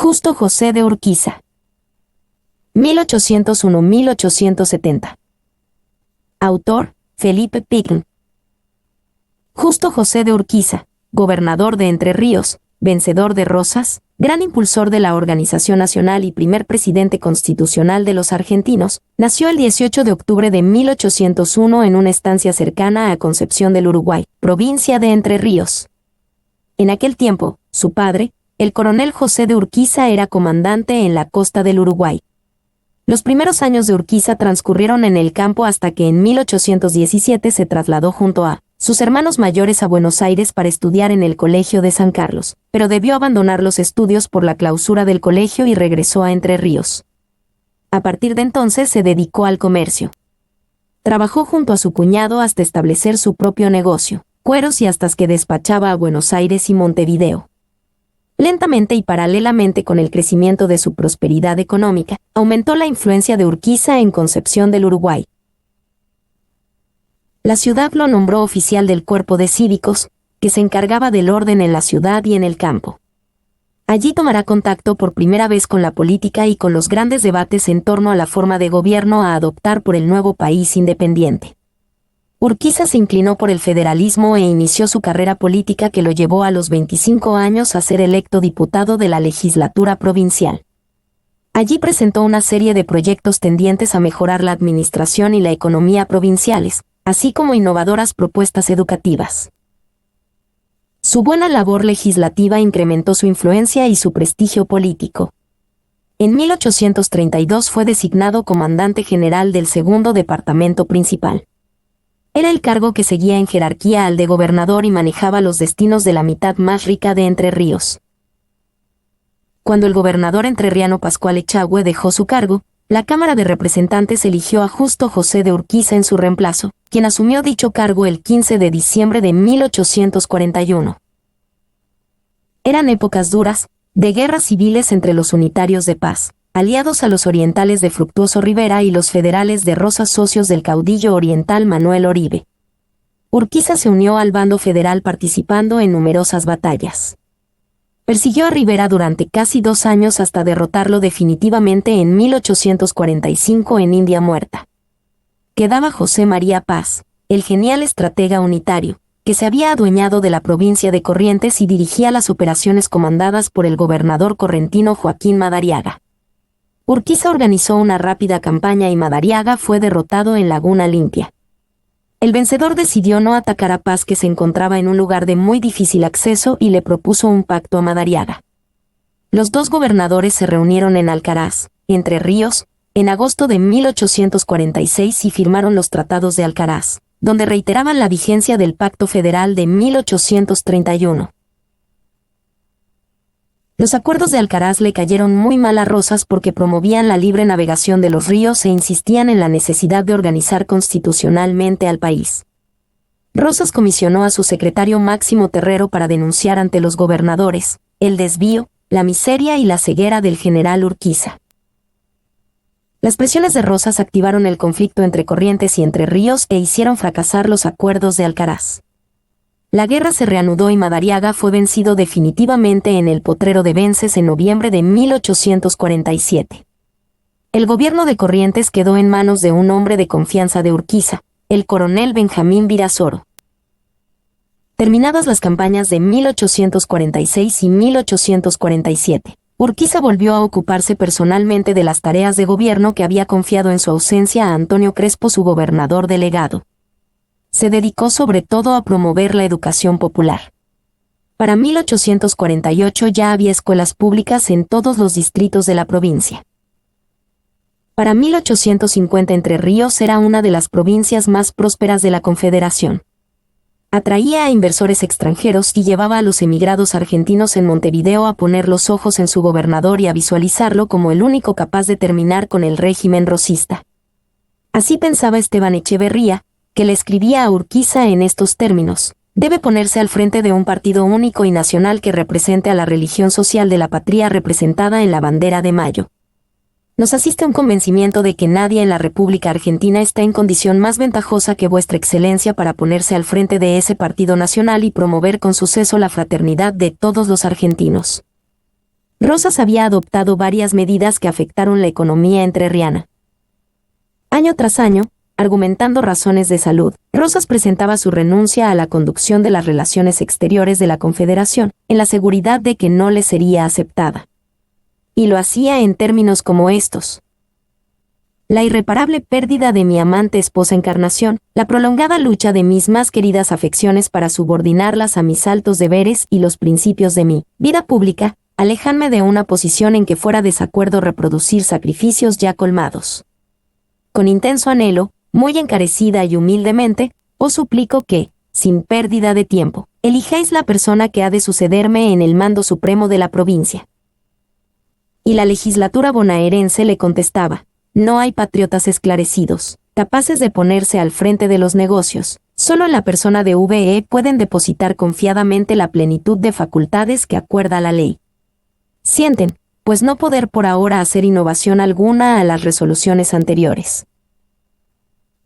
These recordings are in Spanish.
Justo José de Urquiza. 1801-1870. Autor, Felipe Picón. Justo José de Urquiza, gobernador de Entre Ríos, vencedor de Rosas, gran impulsor de la Organización Nacional y primer presidente constitucional de los argentinos, nació el 18 de octubre de 1801 en una estancia cercana a Concepción del Uruguay, provincia de Entre Ríos. En aquel tiempo, su padre, el coronel José de Urquiza, era comandante en la costa del Uruguay. Los primeros años de Urquiza transcurrieron en el campo hasta que en 1817 se trasladó junto a sus hermanos mayores a Buenos Aires para estudiar en el Colegio de San Carlos, pero debió abandonar los estudios por la clausura del colegio y regresó a Entre Ríos. A partir de entonces se dedicó al comercio. Trabajó junto a su cuñado hasta establecer su propio negocio, cueros y astas que despachaba a Buenos Aires y Montevideo. Lentamente y paralelamente con el crecimiento de su prosperidad económica, aumentó la influencia de Urquiza en Concepción del Uruguay. La ciudad lo nombró oficial del cuerpo de cívicos, que se encargaba del orden en la ciudad y en el campo. Allí tomará contacto por primera vez con la política y con los grandes debates en torno a la forma de gobierno a adoptar por el nuevo país independiente. Urquiza se inclinó por el federalismo e inició su carrera política que lo llevó a los 25 años a ser electo diputado de la legislatura provincial. Allí presentó una serie de proyectos tendientes a mejorar la administración y la economía provinciales, así como innovadoras propuestas educativas. Su buena labor legislativa incrementó su influencia y su prestigio político. En 1832 fue designado comandante general del segundo departamento principal. Era el cargo que seguía en jerarquía al de gobernador y manejaba los destinos de la mitad más rica de Entre Ríos. Cuando el gobernador entrerriano Pascual Echagüe dejó su cargo, la Cámara de Representantes eligió a Justo José de Urquiza en su reemplazo, quien asumió dicho cargo el 15 de diciembre de 1841. Eran épocas duras, de guerras civiles entre los unitarios de paz, aliados a los orientales de Fructuoso Rivera y los federales de Rosas, socios del caudillo oriental Manuel Oribe. Urquiza se unió al bando federal participando en numerosas batallas. Persiguió a Rivera durante casi 2 años hasta derrotarlo definitivamente en 1845 en India Muerta. Quedaba José María Paz, el genial estratega unitario, que se había adueñado de la provincia de Corrientes y dirigía las operaciones comandadas por el gobernador correntino Joaquín Madariaga. Urquiza organizó una rápida campaña y Madariaga fue derrotado en Laguna Limpia. El vencedor decidió no atacar a Paz, que se encontraba en un lugar de muy difícil acceso, y le propuso un pacto a Madariaga. Los dos gobernadores se reunieron en Alcaraz, Entre Ríos, en agosto de 1846 y firmaron los Tratados de Alcaraz, donde reiteraban la vigencia del Pacto Federal de 1831. Los acuerdos de Alcaraz le cayeron muy mal a Rosas porque promovían la libre navegación de los ríos e insistían en la necesidad de organizar constitucionalmente al país. Rosas comisionó a su secretario Máximo Terrero para denunciar ante los gobernadores el desvío, la miseria y la ceguera del general Urquiza. Las presiones de Rosas activaron el conflicto entre Corrientes y Entre Ríos e hicieron fracasar los acuerdos de Alcaraz. La guerra se reanudó y Madariaga fue vencido definitivamente en el Potrero de Vences en noviembre de 1847. El gobierno de Corrientes quedó en manos de un hombre de confianza de Urquiza, el coronel Benjamín Virasoro. Terminadas las campañas de 1846 y 1847, Urquiza volvió a ocuparse personalmente de las tareas de gobierno que había confiado en su ausencia a Antonio Crespo, su gobernador delegado. Se dedicó sobre todo a promover la educación popular. Para 1848 ya había escuelas públicas en todos los distritos de la provincia. Para 1850 Entre Ríos era una de las provincias más prósperas de la Confederación. Atraía a inversores extranjeros y llevaba a los emigrados argentinos en Montevideo a poner los ojos en su gobernador y a visualizarlo como el único capaz de terminar con el régimen rosista. Así pensaba Esteban Echeverría, que le escribía a Urquiza en estos términos: debe ponerse al frente de un partido único y nacional que represente a la religión social de la patria representada en la bandera de Mayo. Nos asiste un convencimiento de que nadie en la República Argentina está en condición más ventajosa que vuestra excelencia para ponerse al frente de ese partido nacional y promover con suceso la fraternidad de todos los argentinos. Rosas había adoptado varias medidas que afectaron la economía entrerriana. Año tras año, argumentando razones de salud, Rosas presentaba su renuncia a la conducción de las relaciones exteriores de la Confederación, en la seguridad de que no le sería aceptada. Y lo hacía en términos como estos: la irreparable pérdida de mi amante esposa Encarnación, la prolongada lucha de mis más queridas afecciones para subordinarlas a mis altos deberes y los principios de mi vida pública, alejanme de una posición en que fuera desacuerdo reproducir sacrificios ya colmados. Con intenso anhelo, muy encarecida y humildemente, os suplico que, sin pérdida de tiempo, elijáis la persona que ha de sucederme en el mando supremo de la provincia. Y la legislatura bonaerense le contestaba: no hay patriotas esclarecidos, capaces de ponerse al frente de los negocios. Solo en la persona de V.E. pueden depositar confiadamente la plenitud de facultades que acuerda la ley. Sienten, pues, no poder por ahora hacer innovación alguna a las resoluciones anteriores.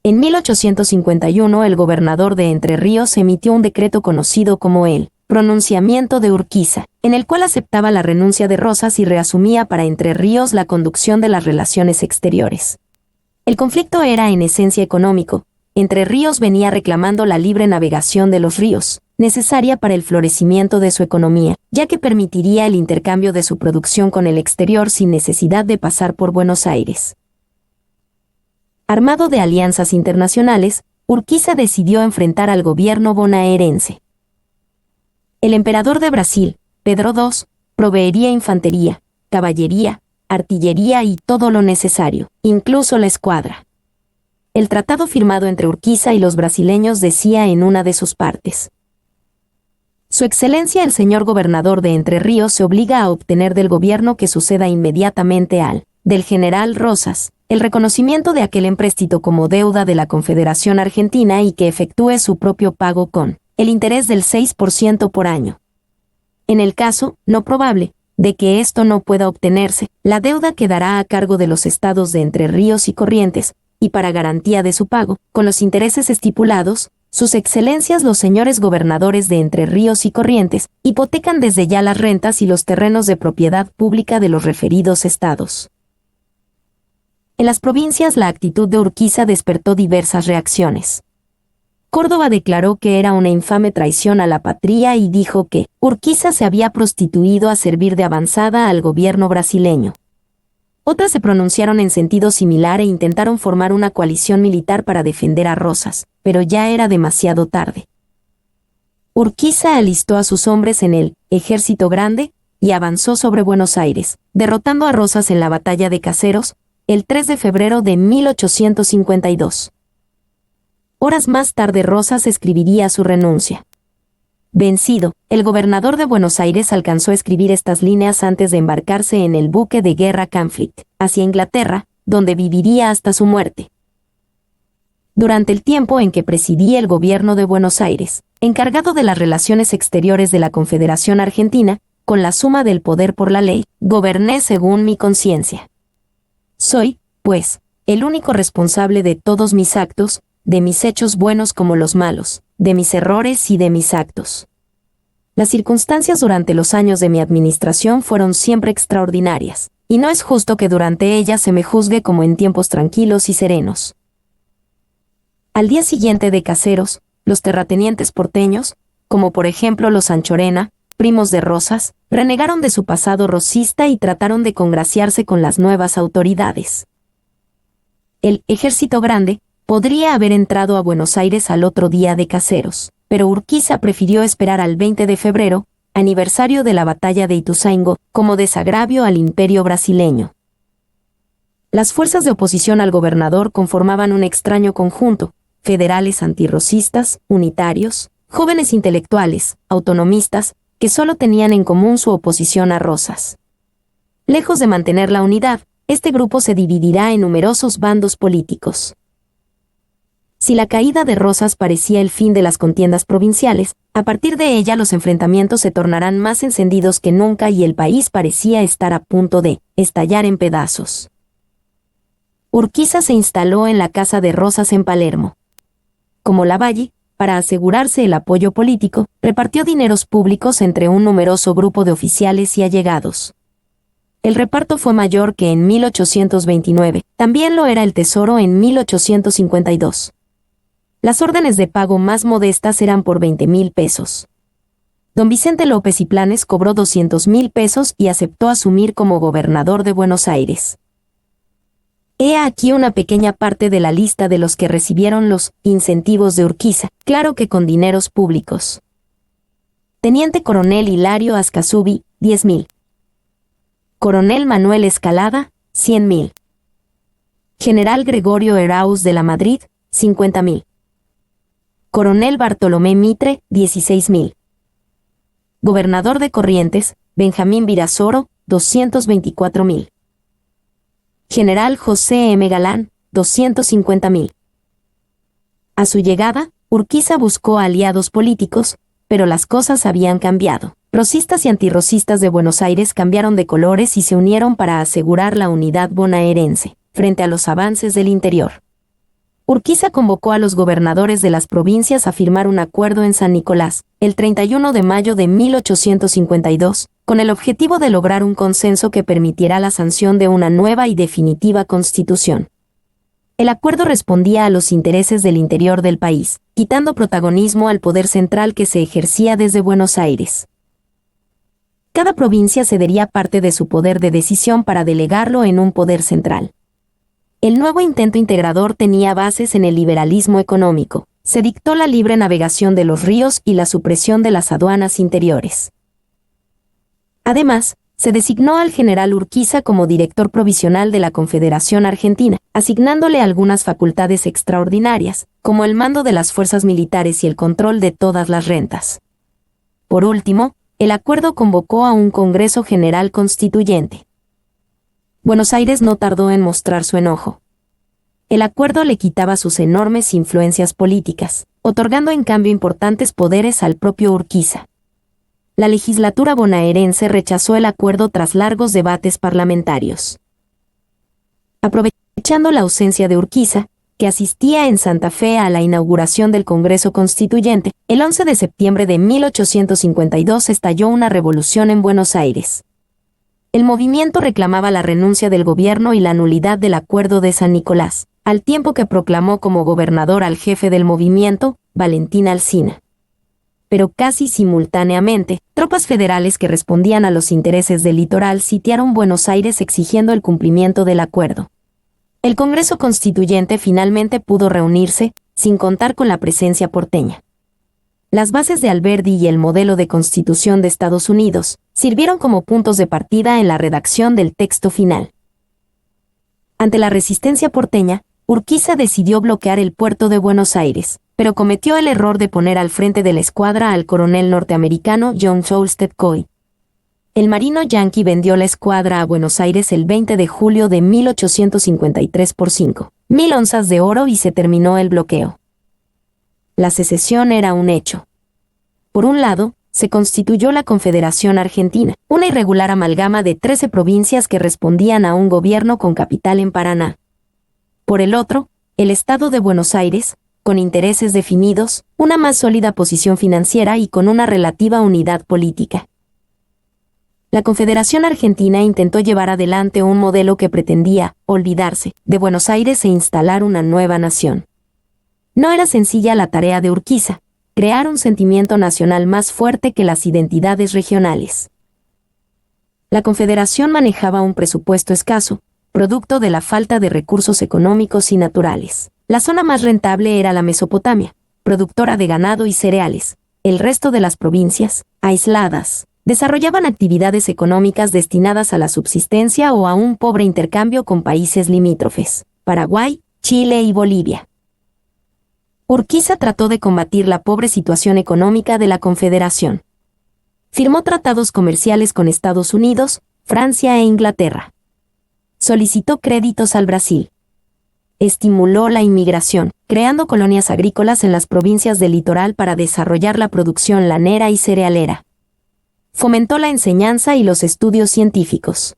En 1851 el gobernador de Entre Ríos emitió un decreto conocido como el Pronunciamiento de Urquiza, en el cual aceptaba la renuncia de Rosas y reasumía para Entre Ríos la conducción de las relaciones exteriores. El conflicto era en esencia económico. Entre Ríos venía reclamando la libre navegación de los ríos, necesaria para el florecimiento de su economía, ya que permitiría el intercambio de su producción con el exterior sin necesidad de pasar por Buenos Aires. Armado de alianzas internacionales, Urquiza decidió enfrentar al gobierno bonaerense. El emperador de Brasil, Pedro II, proveería infantería, caballería, artillería y todo lo necesario, incluso la escuadra. El tratado firmado entre Urquiza y los brasileños decía en una de sus partes: Su Excelencia el señor gobernador de Entre Ríos se obliga a obtener del gobierno que suceda inmediatamente al del general Rosas el reconocimiento de aquel empréstito como deuda de la Confederación Argentina y que efectúe su propio pago con el interés del 6% por año. En el caso, no probable, de que esto no pueda obtenerse, la deuda quedará a cargo de los estados de Entre Ríos y Corrientes, y para garantía de su pago, con los intereses estipulados, sus excelencias los señores gobernadores de Entre Ríos y Corrientes hipotecan desde ya las rentas y los terrenos de propiedad pública de los referidos estados. En las provincias la actitud de Urquiza despertó diversas reacciones. Córdoba declaró que era una infame traición a la patria y dijo que Urquiza se había prostituido a servir de avanzada al gobierno brasileño. Otras se pronunciaron en sentido similar e intentaron formar una coalición militar para defender a Rosas, pero ya era demasiado tarde. Urquiza alistó a sus hombres en el Ejército Grande y avanzó sobre Buenos Aires, derrotando a Rosas en la batalla de Caseros, el 3 de febrero de 1852. Horas más tarde Rosas escribiría su renuncia. Vencido, el gobernador de Buenos Aires alcanzó a escribir estas líneas antes de embarcarse en el buque de guerra Conflict, hacia Inglaterra, donde viviría hasta su muerte. Durante el tiempo en que presidí el gobierno de Buenos Aires, encargado de las relaciones exteriores de la Confederación Argentina, con la suma del poder por la ley, goberné según mi conciencia. Soy, pues, el único responsable de todos mis actos, de mis hechos buenos como los malos, de mis errores y de mis actos. Las circunstancias durante los años de mi administración fueron siempre extraordinarias, y no es justo que durante ellas se me juzgue como en tiempos tranquilos y serenos. Al día siguiente de Caseros, los terratenientes porteños, como por ejemplo los Anchorena, primos de Rosas, renegaron de su pasado rosista y trataron de congraciarse con las nuevas autoridades. El Ejército Grande podría haber entrado a Buenos Aires al otro día de Caseros, pero Urquiza prefirió esperar al 20 de febrero, aniversario de la batalla de Ituzaingó, como desagravio al imperio brasileño. Las fuerzas de oposición al gobernador conformaban un extraño conjunto: federales antirrosistas, unitarios, jóvenes intelectuales, autonomistas, que solo tenían en común su oposición a Rosas. Lejos de mantener la unidad, este grupo se dividirá en numerosos bandos políticos. Si la caída de Rosas parecía el fin de las contiendas provinciales, a partir de ella los enfrentamientos se tornarán más encendidos que nunca y el país parecía estar a punto de estallar en pedazos. Urquiza se instaló en la casa de Rosas en Palermo. Como Lavalle, para asegurarse el apoyo político, repartió dineros públicos entre un numeroso grupo de oficiales y allegados. El reparto fue mayor que en 1829, también lo era el tesoro en 1852. Las órdenes de pago más modestas eran por 20,000 pesos. Don Vicente López y Planes cobró 200,000 pesos y aceptó asumir como gobernador de Buenos Aires. He aquí una pequeña parte de la lista de los que recibieron los incentivos de Urquiza, claro que con dineros públicos. Teniente Coronel Hilario Ascasubi, 10,000. Coronel Manuel Escalada, 100,000. General Gregorio Erauz de la Madrid, 50,000. Coronel Bartolomé Mitre, 16,000. Gobernador de Corrientes, Benjamín Virasoro, 224,000. General José M. Galán, 250,000. A su llegada, Urquiza buscó aliados políticos, pero las cosas habían cambiado. Rosistas y antirrosistas de Buenos Aires cambiaron de colores y se unieron para asegurar la unidad bonaerense, frente a los avances del interior. Urquiza convocó a los gobernadores de las provincias a firmar un acuerdo en San Nicolás, el 31 de mayo de 1852, con el objetivo de lograr un consenso que permitiera la sanción de una nueva y definitiva constitución. El acuerdo respondía a los intereses del interior del país, quitando protagonismo al poder central que se ejercía desde Buenos Aires. Cada provincia cedería parte de su poder de decisión para delegarlo en un poder central. El nuevo intento integrador tenía bases en el liberalismo económico. Se dictó la libre navegación de los ríos y la supresión de las aduanas interiores. Además, se designó al general Urquiza como director provisional de la Confederación Argentina, asignándole algunas facultades extraordinarias, como el mando de las fuerzas militares y el control de todas las rentas. Por último, el acuerdo convocó a un Congreso General Constituyente. Buenos Aires no tardó en mostrar su enojo. El acuerdo le quitaba sus enormes influencias políticas, otorgando en cambio importantes poderes al propio Urquiza. La legislatura bonaerense rechazó el acuerdo tras largos debates parlamentarios. Aprovechando la ausencia de Urquiza, que asistía en Santa Fe a la inauguración del Congreso Constituyente, el 11 de septiembre de 1852 estalló una revolución en Buenos Aires. El movimiento reclamaba la renuncia del gobierno y la nulidad del Acuerdo de San Nicolás, al tiempo que proclamó como gobernador al jefe del movimiento, Valentín Alsina. Pero casi simultáneamente, tropas federales que respondían a los intereses del litoral sitiaron Buenos Aires exigiendo el cumplimiento del acuerdo. El Congreso Constituyente finalmente pudo reunirse, sin contar con la presencia porteña. Las bases de Alberdi y el modelo de Constitución de Estados Unidos sirvieron como puntos de partida en la redacción del texto final. Ante la resistencia porteña, Urquiza decidió bloquear el puerto de Buenos Aires, pero cometió el error de poner al frente de la escuadra al coronel norteamericano John Solstead Coy. El marino yanqui vendió la escuadra a Buenos Aires el 20 de julio de 1853 por 5,000 onzas de oro y se terminó el bloqueo. La secesión era un hecho. Por un lado, se constituyó la Confederación Argentina, una irregular amalgama de 13 provincias que respondían a un gobierno con capital en Paraná. Por el otro, el Estado de Buenos Aires, con intereses definidos, una más sólida posición financiera y con una relativa unidad política. La Confederación Argentina intentó llevar adelante un modelo que pretendía olvidarse de Buenos Aires e instalar una nueva nación. No era sencilla la tarea de Urquiza, crear un sentimiento nacional más fuerte que las identidades regionales. La Confederación manejaba un presupuesto escaso, producto de la falta de recursos económicos y naturales. La zona más rentable era la Mesopotamia, productora de ganado y cereales. El resto de las provincias, aisladas, desarrollaban actividades económicas destinadas a la subsistencia o a un pobre intercambio con países limítrofes, Paraguay, Chile y Bolivia. Urquiza trató de combatir la pobre situación económica de la Confederación. Firmó tratados comerciales con Estados Unidos, Francia e Inglaterra. Solicitó créditos al Brasil. Estimuló la inmigración, creando colonias agrícolas en las provincias del litoral para desarrollar la producción lanera y cerealera. Fomentó la enseñanza y los estudios científicos.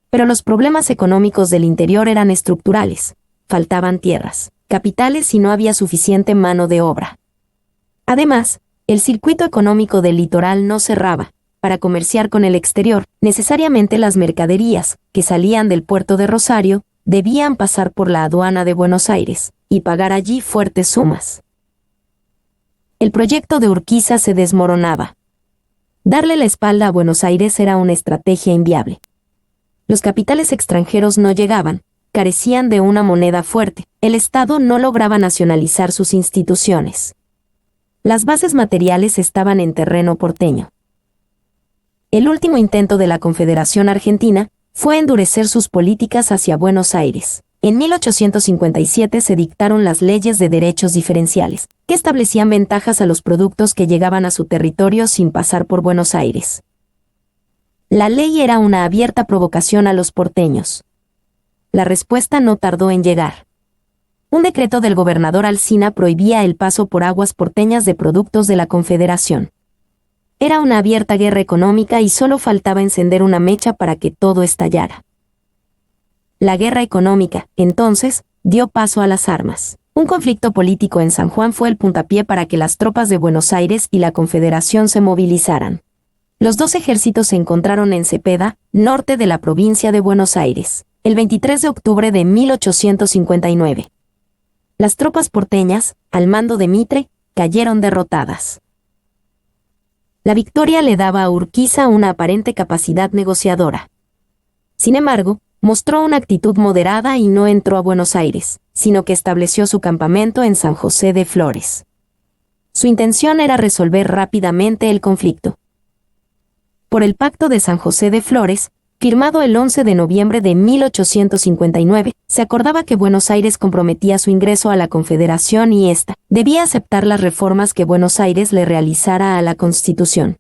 Pero los problemas económicos del interior eran estructurales. Faltaban tierras, capitales y no había suficiente mano de obra. Además, el circuito económico del litoral no cerraba, para comerciar con el exterior, necesariamente las mercaderías, que salían del puerto de Rosario, debían pasar por la aduana de Buenos Aires, y pagar allí fuertes sumas. El proyecto de Urquiza se desmoronaba. Darle la espalda a Buenos Aires era una estrategia inviable. Los capitales extranjeros no llegaban, carecían de una moneda fuerte, el Estado no lograba nacionalizar sus instituciones. Las bases materiales estaban en terreno porteño. El último intento de la Confederación Argentina fue endurecer sus políticas hacia Buenos Aires. En 1857 se dictaron las leyes de derechos diferenciales, que establecían ventajas a los productos que llegaban a su territorio sin pasar por Buenos Aires. La ley era una abierta provocación a los porteños. La respuesta no tardó en llegar. Un decreto del gobernador Alsina prohibía el paso por aguas porteñas de productos de la Confederación. Era una abierta guerra económica y solo faltaba encender una mecha para que todo estallara. La guerra económica, entonces, dio paso a las armas. Un conflicto político en San Juan fue el puntapié para que las tropas de Buenos Aires y la Confederación se movilizaran. Los dos ejércitos se encontraron en Cepeda, norte de la provincia de Buenos Aires, el 23 de octubre de 1859. Las tropas porteñas, al mando de Mitre, cayeron derrotadas. La victoria le daba a Urquiza una aparente capacidad negociadora. Sin embargo, mostró una actitud moderada y no entró a Buenos Aires, sino que estableció su campamento en San José de Flores. Su intención era resolver rápidamente el conflicto. Por el Pacto de San José de Flores, firmado el 11 de noviembre de 1859, se acordaba que Buenos Aires comprometía su ingreso a la Confederación y ésta debía aceptar las reformas que Buenos Aires le realizara a la Constitución.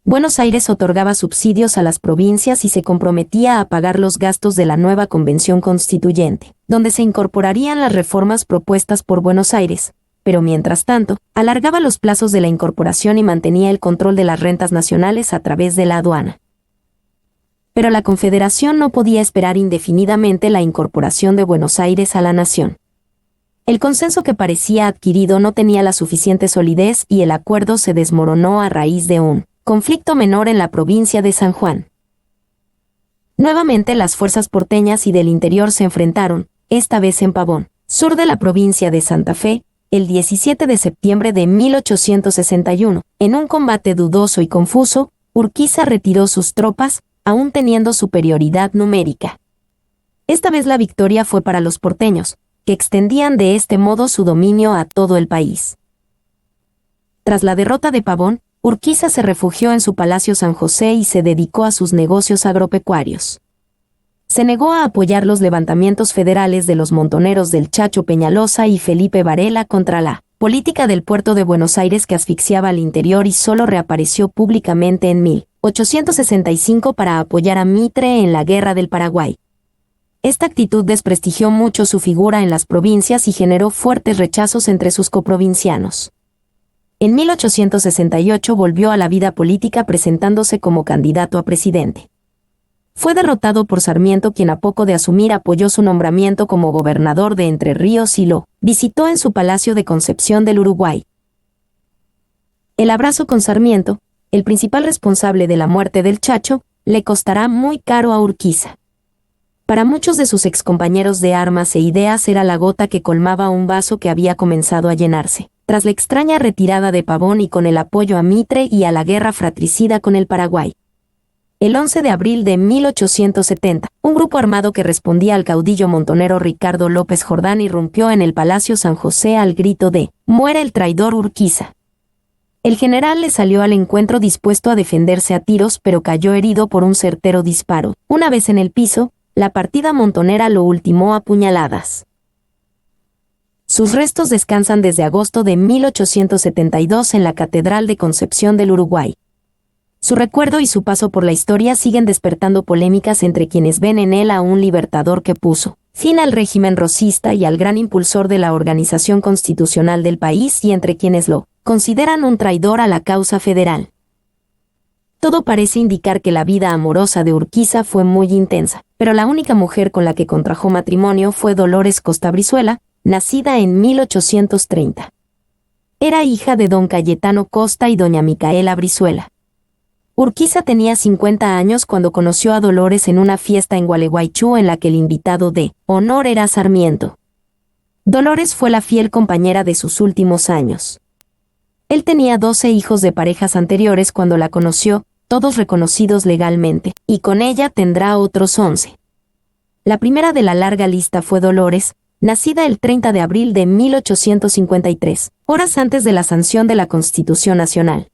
Buenos Aires otorgaba subsidios a las provincias y se comprometía a pagar los gastos de la nueva Convención Constituyente, donde se incorporarían las reformas propuestas por Buenos Aires, pero mientras tanto, alargaba los plazos de la incorporación y mantenía el control de las rentas nacionales a través de la aduana. Pero la Confederación no podía esperar indefinidamente la incorporación de Buenos Aires a la nación. El consenso que parecía adquirido no tenía la suficiente solidez y el acuerdo se desmoronó a raíz de un conflicto menor en la provincia de San Juan. Nuevamente las fuerzas porteñas y del interior se enfrentaron, esta vez en Pavón, sur de la provincia de Santa Fe, el 17 de septiembre de 1861. En un combate dudoso y confuso, Urquiza retiró sus tropas, aún teniendo superioridad numérica. Esta vez la victoria fue para los porteños, que extendían de este modo su dominio a todo el país. Tras la derrota de Pavón, Urquiza se refugió en su Palacio San José y se dedicó a sus negocios agropecuarios. Se negó a apoyar los levantamientos federales de los montoneros del Chacho Peñalosa y Felipe Varela contra la política del puerto de Buenos Aires que asfixiaba al interior y solo reapareció públicamente en 1865 para apoyar a Mitre en la Guerra del Paraguay. Esta actitud desprestigió mucho su figura en las provincias y generó fuertes rechazos entre sus coprovincianos. En 1868 volvió a la vida política presentándose como candidato a presidente. Fue derrotado por Sarmiento, quien a poco de asumir apoyó su nombramiento como gobernador de Entre Ríos y lo visitó en su Palacio de Concepción del Uruguay. El abrazo con Sarmiento, el principal responsable de la muerte del Chacho, le costará muy caro a Urquiza. Para muchos de sus excompañeros de armas e ideas era la gota que colmaba un vaso que había comenzado a llenarse. Tras la extraña retirada de Pavón y con el apoyo a Mitre y a la guerra fratricida con el Paraguay. El 11 de abril de 1870, un grupo armado que respondía al caudillo montonero Ricardo López Jordán irrumpió en el Palacio San José al grito de «¡Muera el traidor Urquiza!». El general le salió al encuentro dispuesto a defenderse a tiros, pero cayó herido por un certero disparo. Una vez en el piso, la partida montonera lo ultimó a puñaladas. Sus restos descansan desde agosto de 1872 en la Catedral de Concepción del Uruguay. Su recuerdo y su paso por la historia siguen despertando polémicas entre quienes ven en él a un libertador que puso fin al régimen rosista y al gran impulsor de la organización constitucional del país y entre quienes lo consideran un traidor a la causa federal. Todo parece indicar que la vida amorosa de Urquiza fue muy intensa, pero la única mujer con la que contrajo matrimonio fue Dolores Costa Brizuela, nacida en 1830. Era hija de don Cayetano Costa y doña Micaela Brizuela. Urquiza tenía 50 años cuando conoció a Dolores en una fiesta en Gualeguaychú en la que el invitado de honor era Sarmiento. Dolores fue la fiel compañera de sus últimos años. Él tenía 12 hijos de parejas anteriores cuando la conoció, todos reconocidos legalmente, y con ella tendrá otros 11. La primera de la larga lista fue Dolores, nacida el 30 de abril de 1853, horas antes de la sanción de la Constitución Nacional.